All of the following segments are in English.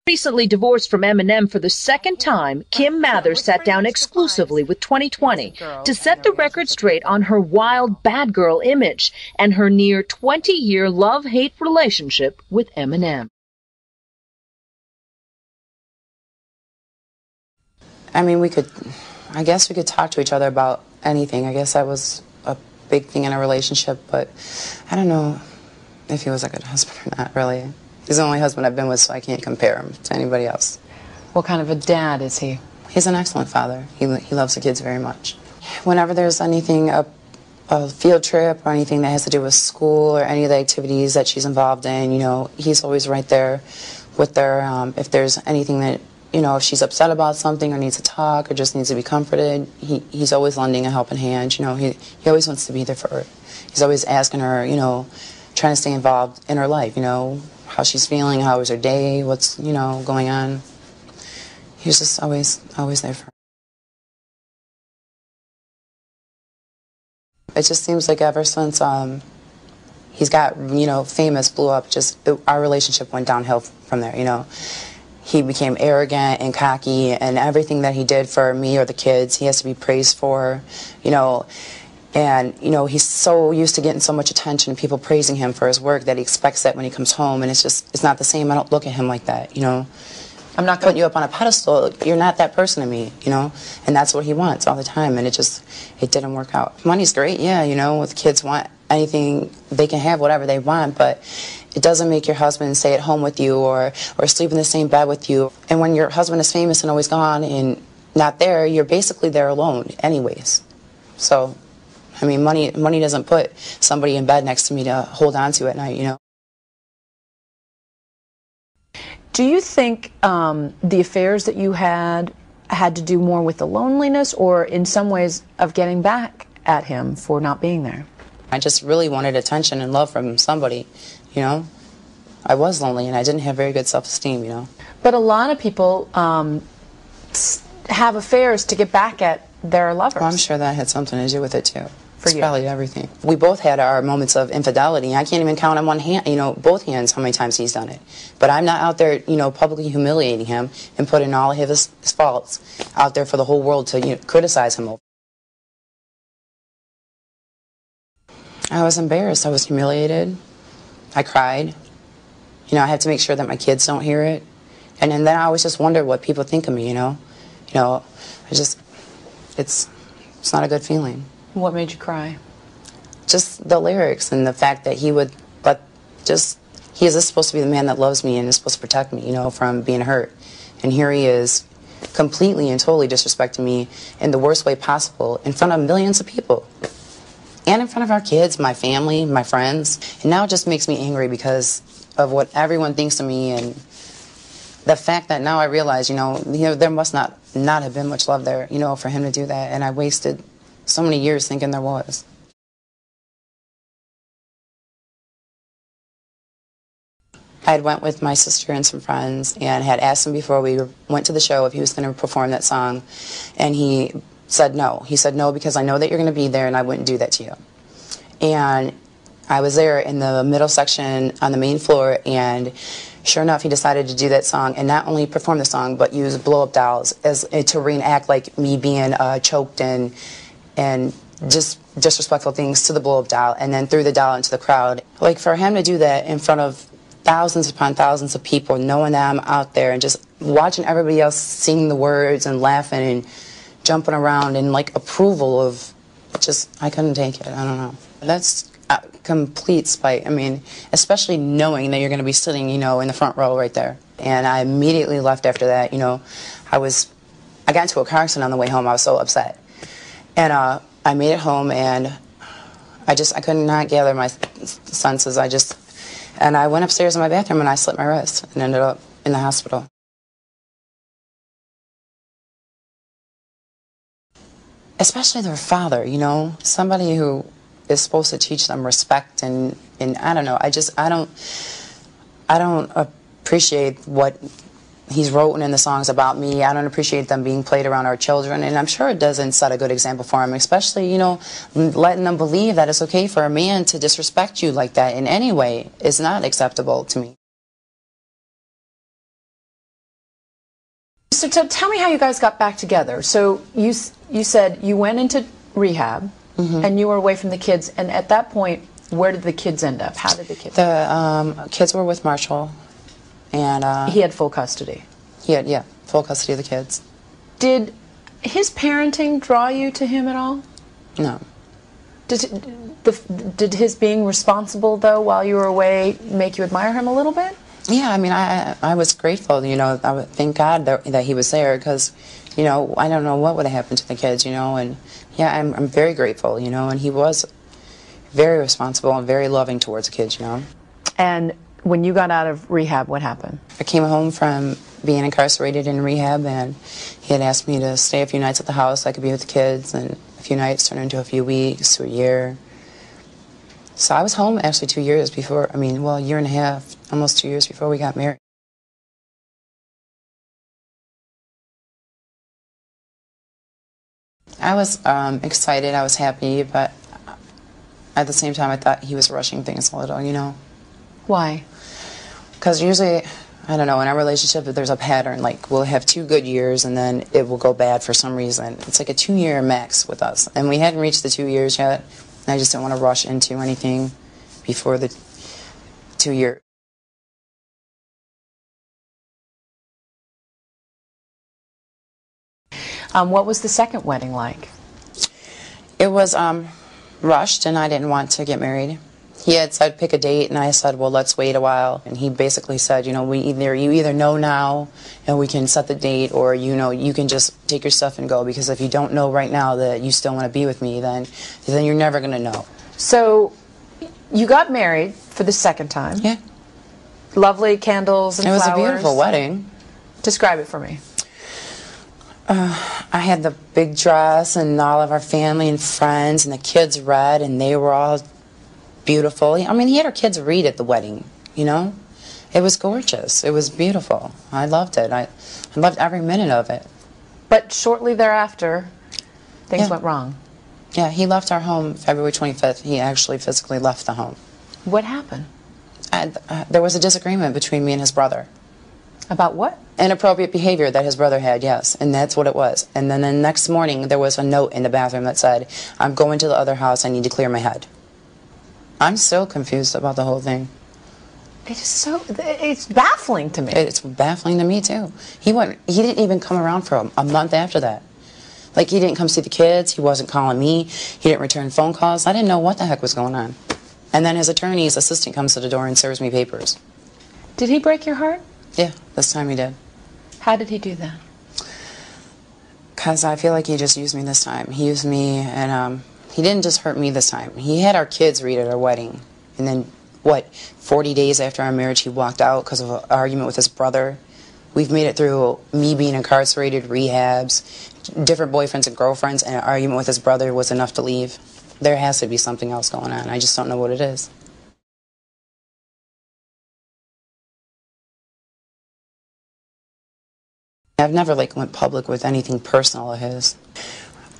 Recently divorced from Eminem for the second time, Kim Mather sat down exclusively with 2020 to set the record straight on her wild bad girl image and her near 20-year love-hate relationship with Eminem. I mean, I guess we could talk to each other about anything. I guess that was a big thing in a relationship, but I don't know if he was a good husband or not, really. He's the only husband I've been with, so I can't compare him to anybody else. What kind of a dad is he? He's an excellent father. He loves the kids very much. Whenever there's anything, a field trip or anything that has to do with school or any of the activities that she's involved in, you know, he's always right there with her. If there's anything that, you know, if she's upset about something or needs to talk or just needs to be comforted, he's always lending a helping hand. You know, he always wants to be there for her. He's always asking her, you know, trying to stay involved in her life, you know, how she's feeling, how was her day, what's, you know, going on. He was just always there for her. It just seems like ever since he's got, you know, famous, blew up, our relationship went downhill from there, you know. He became arrogant and cocky, and everything that he did for me or the kids, he has to be praised for, you know. And, you know, he's so used to getting so much attention and people praising him for his work that he expects that when he comes home, and it's not the same. I don't look at him like that, you know. I'm not putting you up on a pedestal. You're not that person to me, you know. And that's what he wants all the time, and it didn't work out. Money's great, yeah, you know, if kids want anything, they can have whatever they want, but it doesn't make your husband stay at home with you or sleep in the same bed with you. And when your husband is famous and always gone and not there, you're basically there alone anyways. So, I mean, money doesn't put somebody in bed next to me to hold on to at night, you know. Do you think the affairs that you had to do more with the loneliness or in some ways of getting back at him for not being there? I just really wanted attention and love from somebody, you know. I was lonely and I didn't have very good self-esteem, you know. But a lot of people have affairs to get back at their lovers. Well, I'm sure that had something to do with it too. It's you. Probably everything. We both had our moments of infidelity. I can't even count on one hand, you know, both hands how many times he's done it. But I'm not out there, you know, publicly humiliating him and putting all of his faults out there for the whole world to, you know, criticize him over. I was embarrassed. I was humiliated. I cried. You know, I have to make sure that my kids don't hear it. And then I always just wonder what people think of me, you know. You know, it's not a good feeling. What made you cry? Just the lyrics and the fact that he is supposed to be the man that loves me and is supposed to protect me, you know, from being hurt. And here he is completely and totally disrespecting me in the worst way possible in front of millions of people. And in front of our kids, my family, my friends. And now it just makes me angry because of what everyone thinks of me and the fact that now I realize, you know, there must not have been much love there, you know, for him to do that. And I wasted so many years thinking there was. I had went with my sister and some friends and had asked him before we went to the show if he was going to perform that song. And he said no. He said no because I know that you're going to be there and I wouldn't do that to you. And I was there in the middle section on the main floor, and sure enough, he decided to do that song and not only perform the song but use blow-up dolls to reenact like me being choked and just disrespectful things to the blow-up doll, and then threw the doll into the crowd. Like, for him to do that in front of thousands upon thousands of people, knowing that I'm out there and just watching everybody else sing the words and laughing and jumping around in like approval of I couldn't take it. I don't know. That's complete spite. I mean, especially knowing that you're going to be sitting, you know, in the front row right there. And I immediately left after that. You know, I got into a car accident on the way home. I was so upset. And I made it home, and I could not gather my senses. And I went upstairs in my bathroom and I slit my wrist and ended up in the hospital. Especially their father, you know, somebody who is supposed to teach them respect and I don't know, I don't appreciate what he's written in the songs about me. I don't appreciate them being played around our children, and I'm sure it doesn't set a good example for him, especially, you know, letting them believe that it's okay for a man to disrespect you like that in any way is not acceptable to me. So tell me how you guys got back together. So you said you went into rehab, and you were away from the kids. And at that point, where did the kids end up? How did the kids? The kids were with Marshall, and he had full custody. He had full custody of the kids. Did his parenting draw you to him at all? No. Did his being responsible, though, while you were away, make you admire him a little bit? Yeah, I mean, I was grateful, you know. I would thank God that he was there, because, you know, I don't know what would have happened to the kids, you know. And yeah, I'm very grateful, you know. And he was very responsible and very loving towards the kids, you know. And when you got out of rehab, what happened? I came home from being incarcerated in rehab, and he had asked me to stay a few nights at the house so I could be with the kids, and a few nights turned into a few weeks to a year. So I was home actually 2 years before, I mean, well, a year and a half, almost 2 years before we got married. I was excited, I was happy, but at the same time I thought he was rushing things a little, you know. Why? Because usually, I don't know, in our relationship there's a pattern, like we'll have 2 good years and then it will go bad for some reason. It's like a 2-year max with us, and we hadn't reached the 2 years yet. I just didn't want to rush into anything before the 2 years. What was the second wedding like? It was rushed, and I didn't want to get married. He had said pick a date, and I said, well, let's wait a while. And he basically said, you know, you either know now and we can set the date, or you know, you can just take your stuff and go, because if you don't know right now that you still want to be with me, then you're never going to know. So you got married for the second time. Yeah. Lovely candles and flowers. It was a beautiful wedding. Describe it for me. I had the big dress and all of our family and friends, and the kids read, and they were all beautiful. I mean, he had our kids read at the wedding, you know. It was gorgeous. It was beautiful. I loved it. I loved every minute of it. But shortly thereafter, things went wrong. Yeah, he left our home February 25th. He actually physically left the home. What happened? There was a disagreement between me and his brother. About what? Inappropriate behavior that his brother had, yes, and that's what it was. And then the next morning, there was a note in the bathroom that said, I'm going to the other house, I need to clear my head. I'm still confused about the whole thing. It's baffling to me. It's baffling to me, too. He didn't even come around for a month after that. Like, he didn't come see the kids, he wasn't calling me, he didn't return phone calls. I didn't know what the heck was going on. And then his attorney's assistant comes to the door and serves me papers. Did he break your heart? Yeah, this time he did. How did he do that? Because I feel like he just used me this time. He used me, and he didn't just hurt me this time. He had our kids read at our wedding. And then, 40 days after our marriage, he walked out because of an argument with his brother. We've made it through me being incarcerated, rehabs, different boyfriends and girlfriends, and an argument with his brother was enough to leave. There has to be something else going on. I just don't know what it is. I've never went public with anything personal of his.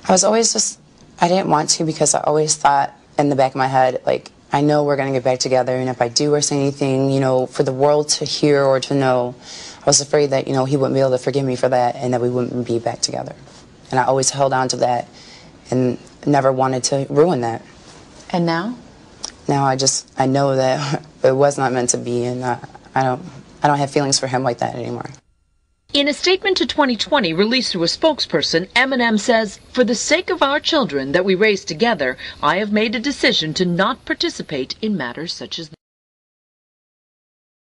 I was always I didn't want to, because I always thought in the back of my head, I know we're going to get back together, and if I do or say anything, you know, for the world to hear or to know, I was afraid that, you know, he wouldn't be able to forgive me for that, and that we wouldn't be back together. And I always held on to that and never wanted to ruin that. And now? Now I know that it was not meant to be, and I don't have feelings for him like that anymore. In a statement to 2020 released through a spokesperson, Eminem says, "For the sake of our children that we raise together, I have made a decision to not participate in matters such as this."